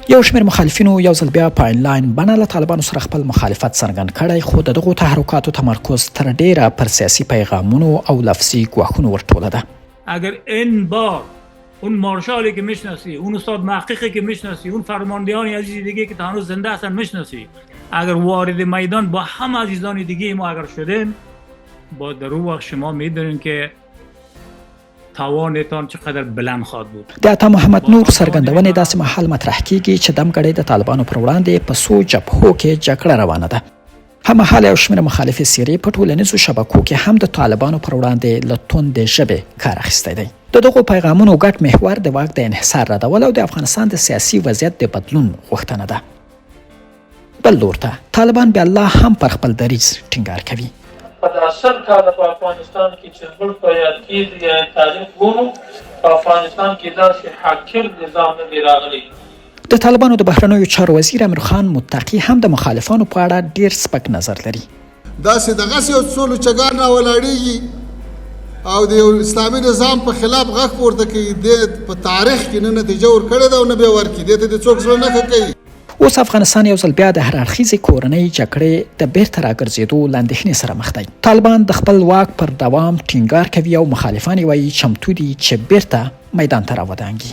یو شمېر مخالفینو یو ځل بیا په انلاین بڼه له طالبانو سره خپل مخالفت څرګند کړی، خو د دغو تحرکاتو تمرکز تر ډیره پر سیاسي پیغامونو او لفظي ګواښونو ورټوله ده. اگر این بار اون مارشالی که میشناسی، اون استاد محققی که میشناسی، اون فرماندهان عزیز دیگه که هنوز زنده هستن میشناسی، اگر وارد میدان با هم عزیزان دیگه ما اگر شدیم، با در اون وقت شما میدونین که توانتان چقدر بلند خواهد بود. د عطا محمد نور څرګندونې داسې مهال مطرح کیږي چې دمګړۍ د طالبانو پر وړاندې په څو جبهو کې جګړه روانه ده. هممهاله یو شمېر مخالفې څېرې په ټولنیزو شبکو کې هم د طالبانو پر وړاندې له توندې ژبې کار اخیستی دی. د دغو پیغامونو ګډ محور د واک د انحصار ردول او د افغانستان د سیاسي وضعیت د بدلون غوښتنه ده. بل لور ته طالبان بیا الله هم پر خپل دریځ ټینګار کوي. په 10 کاله په افغانستان کې چې زموږ په یاد کېږي یا تاریخ ګورو، په افغانستان کې داسې حاکم نظام نه دی راغلی. د طالبانو د بهرنیو چارو وزیر امیر خان متقي هم د مخالفانو په اړه ډیر سپک نظر لري. داسې دغسې یو څو لوچګان راولاړېږي او د یو اسلامي نظام په خلاف غږ پورته کوي، د په تاریخ کې نه نتیجه ورکړې ده او نه بیا ورکړي، دې ته د څوک زړه نه ښه کوي. اوس افغانستان یو ځل بیا د هر اړخیزې کورنۍ جګړې د بیرته راګرځېدو له اندېښنې سره مخ دی. طالبان د خپل واک پر دوام ټینګار کوي او مخالفان یې وایي چمتو دي چې بیرته میدان ته راودانګي.